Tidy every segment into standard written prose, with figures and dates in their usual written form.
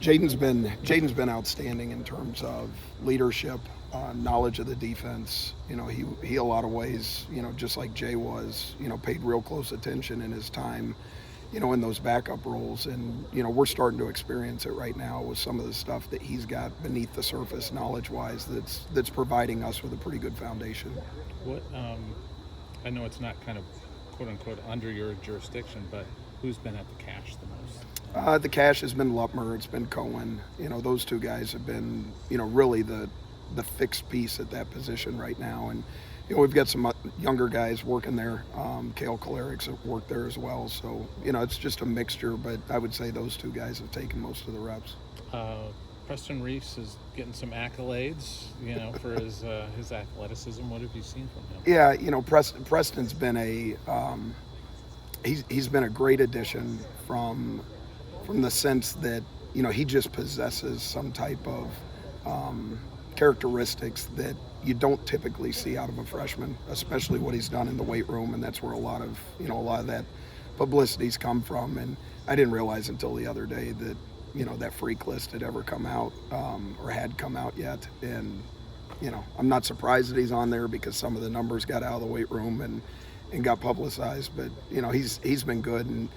Jaden's been outstanding in terms of leadership, knowledge of the defense. He a lot of ways, just like Jay was, paid real close attention in his time, in those backup roles. And, we're starting to experience it right now with some of the stuff that he's got beneath the surface knowledge-wise that's providing us with a pretty good foundation. What, I know it's not kind of quote-unquote under your jurisdiction, but who's been at the cash the most? The cash has been Lupmer, it's been Cohen. Those two guys have been, really the fixed piece at that position right now. And, we've got some younger guys working there. Cale Kolarik's worked there as well. So, it's just a mixture, but I would say those two guys have taken most of the reps. Preston Reese is getting some accolades, for his athleticism. What have you seen from him? Yeah, Preston's been he's been a great addition from the sense that, he just possesses some type of characteristics that you don't typically see out of a freshman, especially what he's done in the weight room, and that's where a lot of that publicity's come from. And I didn't realize until the other day that, that freak list had ever come out, or had come out yet. And, I'm not surprised that he's on there because some of the numbers got out of the weight room and got publicized, but, he's been good. And,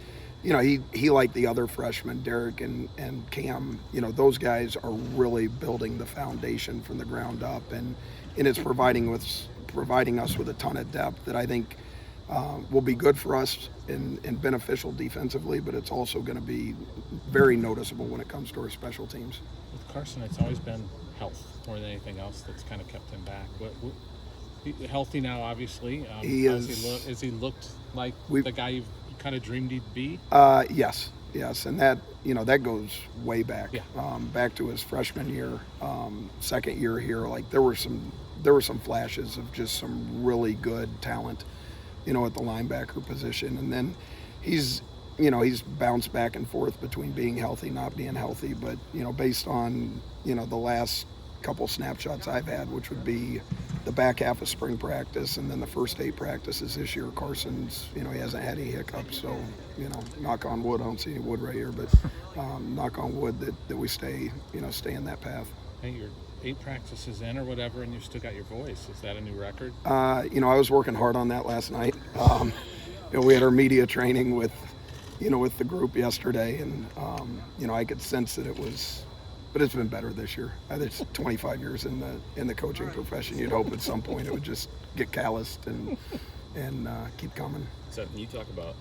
he like the other freshmen, Derek and Cam, those guys are really building the foundation from the ground up, and it's providing us with a ton of depth that I think will be good for us and beneficial defensively, but it's also going to be very noticeable when it comes to our special teams. With Carson, it's always been health more than anything else that's kind of kept him back. He's healthy now, obviously. Has he looked like the guy you've kind of dreamed he'd be? Yes, and that goes way back. Yeah. Back to his freshman year, second year here. Like there were some flashes of just some really good talent, at the linebacker position, and then he's bounced back and forth between being healthy, not being healthy. But based on the last couple snapshots I've had, which would be the back half of spring practice and then the first 8 practices this year, Carson's, he hasn't had any hiccups. So, knock on wood, I don't see any wood right here, but knock on wood that we stay in that path. Hey, you're 8 practices in or whatever, and you've still got your voice. Is that a new record? I was working hard on that last night. We had our media training with the group yesterday, and, I could sense that it was, but it's been better this year. It's 25 years in the coaching profession. You'd hope at some point it would just get calloused and keep coming. So can you talk about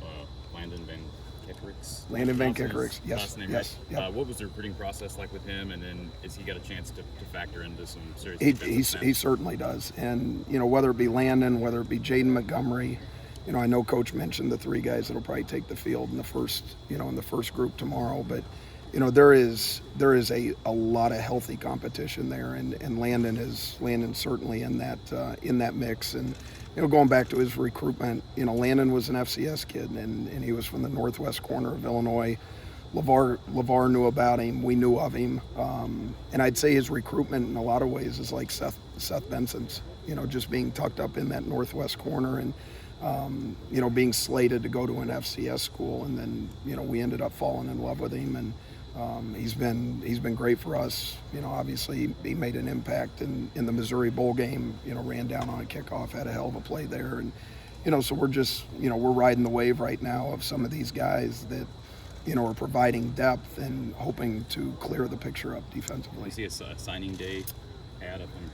Landon Van Kickerix? Landon Van Kickerix, yes. Last name, yes. Right? Yep. What was the recruiting process like with him, and then has he got a chance to factor into some serious He certainly does. And, whether it be Landon, whether it be Jaden Montgomery, I know Coach mentioned the 3 guys that'll probably take the field in the first group tomorrow, but there is a lot of healthy competition there, and Landon's certainly in that mix. And going back to his recruitment, Landon was an FCS kid, and he was from the northwest corner of Illinois. LeVar knew about him, we knew of him, and I'd say his recruitment in a lot of ways is like Seth Benson's, just being tucked up in that northwest corner and being slated to go to an FCS school, and then we ended up falling in love with him, and he's been great for us. Obviously he made an impact in the Missouri Bowl game. Ran down on a kickoff, had a hell of a play there, and so we're just we're riding the wave right now of some of these guys that are providing depth and hoping to clear the picture up defensively. You see a signing day ad of him?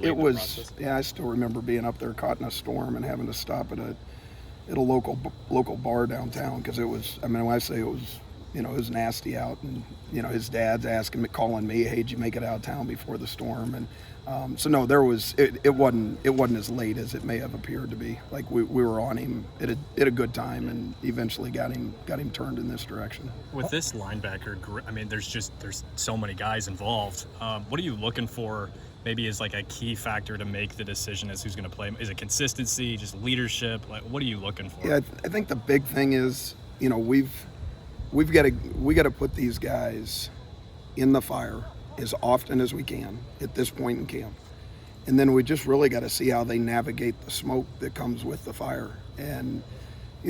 It was. Yeah, I still remember being up there caught in a storm and having to stop at a local bar downtown because it was. I mean, when I say it was, it was nasty out, and his dad's calling me, "Hey, did you make it out of town before the storm?" And so no, there was. It wasn't as late as it may have appeared to be. Like we were on him at a good time, and eventually got him turned in this direction. With this linebacker, I mean, there's so many guys involved. What are you looking for? Maybe as like a key factor to make the decision as who's going to play? Is it consistency, just leadership? Like, what are you looking for? Yeah, I think the big thing is, we've got to put these guys in the fire as often as we can at this point in camp, and then we just really got to see how they navigate the smoke that comes with the fire. And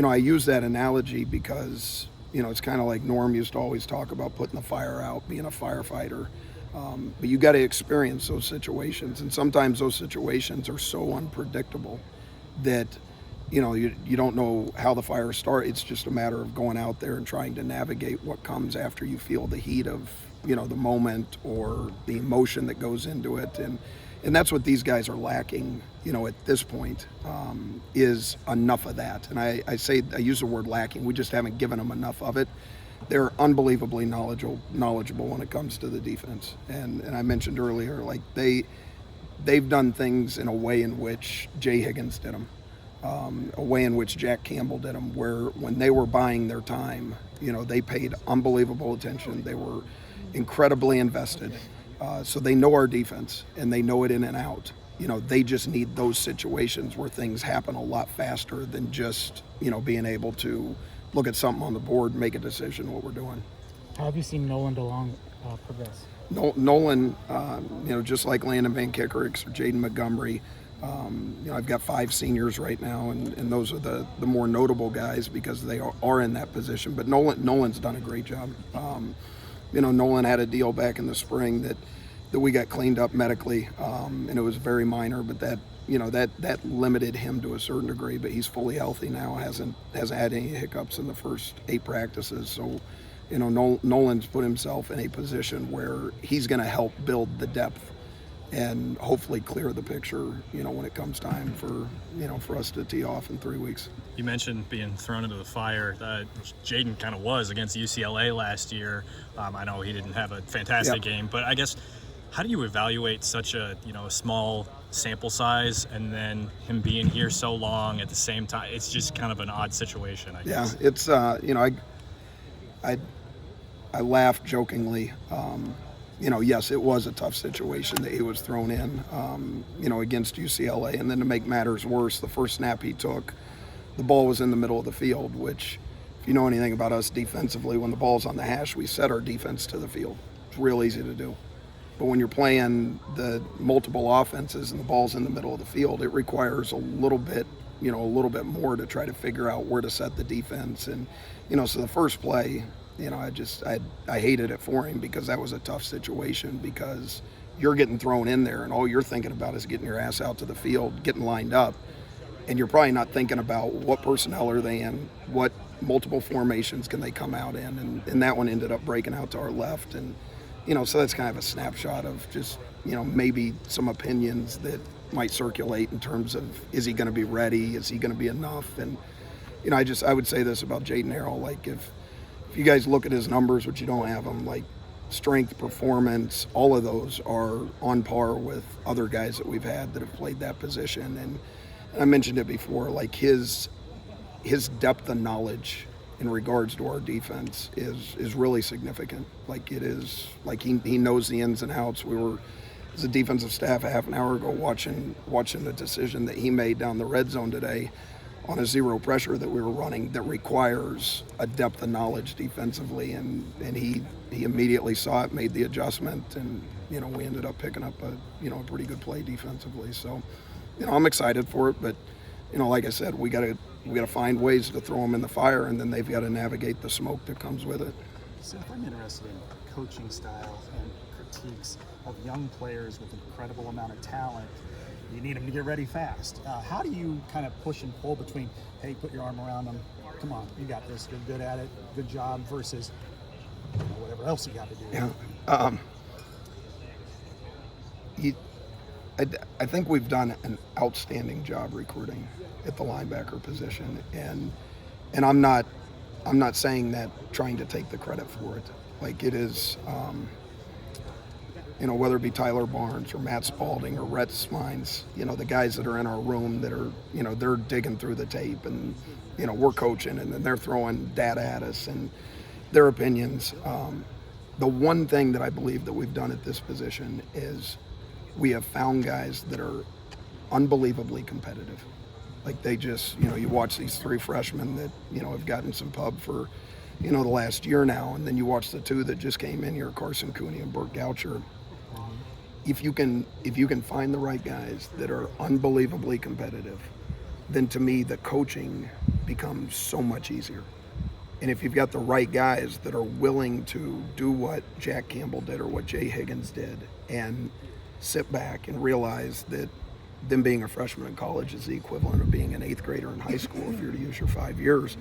I use that analogy because it's kind of like Norm used to always talk about putting the fire out, being a firefighter. But you got to experience those situations, and sometimes those situations are so unpredictable that you don't know how the fire starts. It's just a matter of going out there and trying to navigate what comes after you feel the heat of the moment or the emotion that goes into it, and that's what these guys are lacking at this point, is enough of that. And I use the word lacking. We just haven't given them enough of it. They're unbelievably knowledgeable when it comes to the defense, and I mentioned earlier, like they've done things in a way in which Jay Higgins did them, a way in which Jack Campbell did them, where when they were buying their time, they paid unbelievable attention. They were incredibly invested, so they know our defense and they know it in and out. They just need those situations where things happen a lot faster than just being able to look at something on the board and make a decision what we're doing. How have you seen Nolan Del Long progress? Nolan, just like Landon Van Kickerix or Jaden Montgomery, I've got 5 seniors right now, and those are the more notable guys because they are in that position. But Nolan's done a great job. Nolan had a deal back in the spring that we got cleaned up medically, and it was very minor, but that limited him to a certain degree. But he's fully healthy now, hasn't had any hiccups in the first 8 practices. So, Nolan's put himself in a position where he's going to help build the depth and hopefully clear the picture, when it comes time for us to tee off in 3 weeks. You mentioned being thrown into the fire. Jaden kind of was against UCLA last year. I know he didn't have a fantastic game, but I guess how do you evaluate such a small sample size and then him being here so long at the same time? It's just kind of an odd situation, I guess. Yeah, it's I laugh jokingly. Yes, it was a tough situation that he was thrown in, against UCLA. And then to make matters worse, the first snap he took, the ball was in the middle of the field, which, if you know anything about us defensively, when the ball's on the hash, we set our defense to the field. It's real easy to do. But when you're playing the multiple offenses and the ball's in the middle of the field, it requires a little bit more to try to figure out where to set the defense. And, so the first play, I hated it for him because that was a tough situation because you're getting thrown in there and all you're thinking about is getting your ass out to the field, getting lined up. And you're probably not thinking about what personnel are they in, what multiple formations can they come out in. And that one ended up breaking out to our left. And, so that's kind of a snapshot of just, maybe some opinions that might circulate in terms of, is he going to be ready? Is he going to be enough? And, I would say this about Jaden Harrell, like if you guys look at his numbers, which you don't have them, like strength, performance, all of those are on par with other guys that we've had that have played that position. And I mentioned it before, like his depth of knowledge in regards to our defense is really significant. Like it is, like he knows the ins and outs. We were, as a defensive staff, a half an hour ago watching the decision that he made down the red zone today on a zero pressure that we were running that requires a depth of knowledge defensively, and he immediately saw it, made the adjustment, and we ended up picking up a pretty good play defensively. So I'm excited for it, but like I said, we gotta find ways to throw them in the fire, and then they've got to navigate the smoke that comes with it. Seth, I'm interested in coaching styles and critiques of young players with an incredible amount of talent. You need them to get ready fast. How do you kind of push and pull between, hey, put your arm around them, come on, you got this, you're good at it, good job, versus whatever else you got to do? Yeah. I think we've done an outstanding job recruiting at the linebacker position, and I'm not saying that trying to take the credit for it. Like it is, whether it be Tyler Barnes or Matt Spalding or Rhett Smines, the guys that are in our room that are, they're digging through the tape and, we're coaching and then they're throwing data at us and their opinions. The one thing that I believe that we've done at this position is we have found guys that are unbelievably competitive. Like they just, you watch these 3 freshmen that, have gotten some pub for, the last year now, and then you watch the 2 that just came in here, Carson Cooney and Burt Goucher. If you can find the right guys that are unbelievably competitive, then to me the coaching becomes so much easier. And if you've got the right guys that are willing to do what Jack Campbell did or what Jay Higgins did and sit back and realize that them being a freshman in college is the equivalent of being an 8th grader in high school if you're to use your 5 years,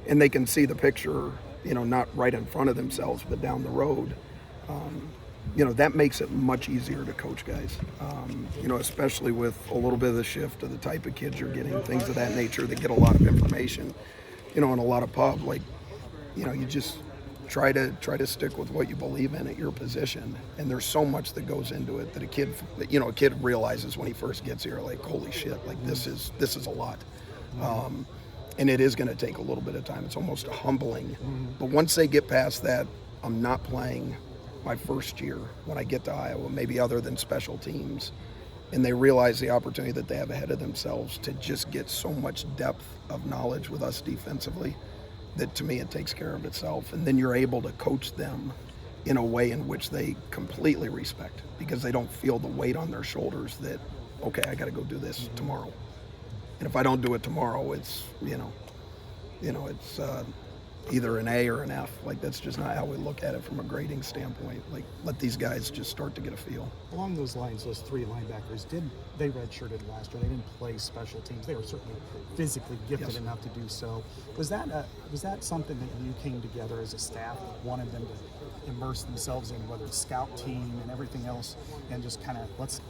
and they can see the picture, not right in front of themselves but down the road, that makes it much easier to coach guys, especially with a little bit of the shift of the type of kids you're getting, things of that nature that get a lot of information, in a lot of pub, you just try to stick with what you believe in at your position. And there's so much that goes into it that a kid realizes when he first gets here, like, holy shit, like this is a lot. And it is going to take a little bit of time. It's almost humbling. But once they get past that, I'm not playing my first year when I get to Iowa, maybe other than special teams, and they realize the opportunity that they have ahead of themselves to just get so much depth of knowledge with us defensively that, to me, it takes care of itself. And then you're able to coach them in a way in which they completely respect, because they don't feel the weight on their shoulders that, okay, I got to go do this tomorrow. And if I don't do it tomorrow, it's, it's either an A or an F. Like, that's just not how we look at it from a grading standpoint. Like, let these guys just start to get a feel. Along those lines, those 3 linebackers, they redshirted last year. They didn't play special teams. They were certainly physically gifted enough to do so. Was that something that you came together as a staff, wanted them to immerse themselves in, whether it's scout team and everything else, and just kind of let's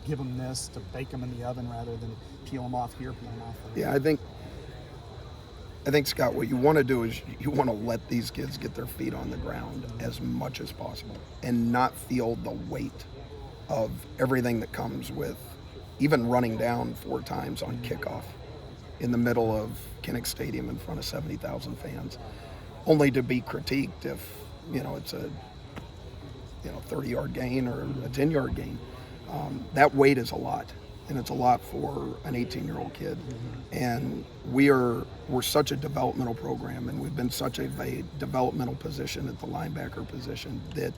give them this to bake them in the oven rather than peel them off here, peel them off there? Yeah, I think, Scott, what you want to do is you want to let these kids get their feet on the ground as much as possible and not feel the weight of everything that comes with even running down 4 times on kickoff in the middle of Kinnick Stadium in front of 70,000 fans, only to be critiqued if, it's a 30-yard gain or a 10-yard gain. That weight is a lot. And it's a lot for an 18-year-old kid. And we're such a developmental program, and we've been such a developmental position at the linebacker position that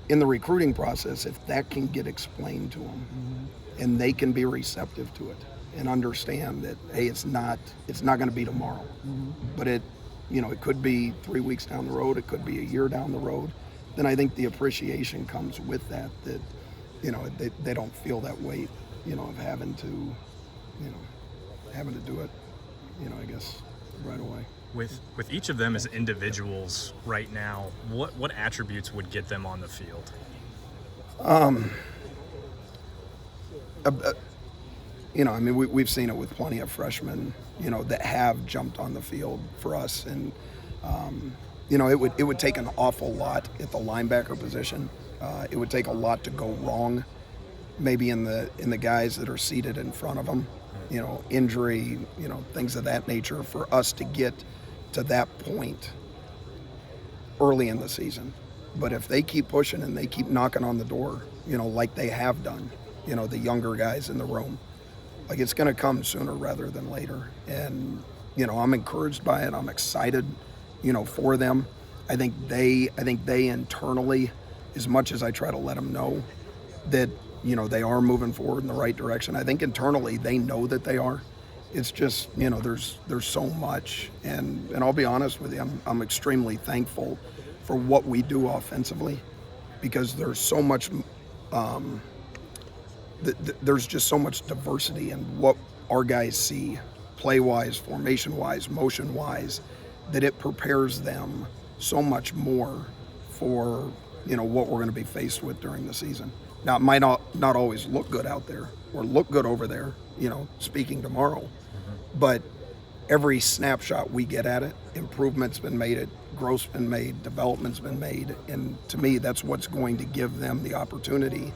in the recruiting process, if that can get explained to them and they can be receptive to it and understand that, hey, it's not going to be tomorrow, but it could be 3 weeks down the road, it could be a year down the road, then I think the appreciation comes with that they don't feel that weight, of having to do it, I guess, right away. With each of them as individuals right now, what attributes would get them on the field? We've seen it with plenty of freshmen, that have jumped on the field for us, and it would take an awful lot at the linebacker position. It would take a lot to go wrong, maybe in the guys that are seated in front of them, injury, things of that nature, for us to get to that point early in the season. But if they keep pushing and they keep knocking on the door, like they have done, the younger guys in the room, like, it's going to come sooner rather than later. And, I'm encouraged by it. I'm excited, for them. I think they internally, as much as I try to let them know that, they are moving forward in the right direction, I think internally they know that they are. It's just, there's so much. And I'll be honest with you, I'm extremely thankful for what we do offensively, because there's so much, there's just so much diversity in what our guys see, play-wise, formation-wise, motion-wise, that it prepares them so much more for, what we're going to be faced with during the season. Now, it might not always look good out there or look good over there, speaking tomorrow, but every snapshot we get at it, improvement's been made, growth's been made, development's been made, and to me, that's what's going to give them the opportunity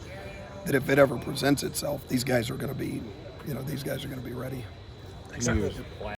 that if it ever presents itself, these guys are going to be ready. Thanks.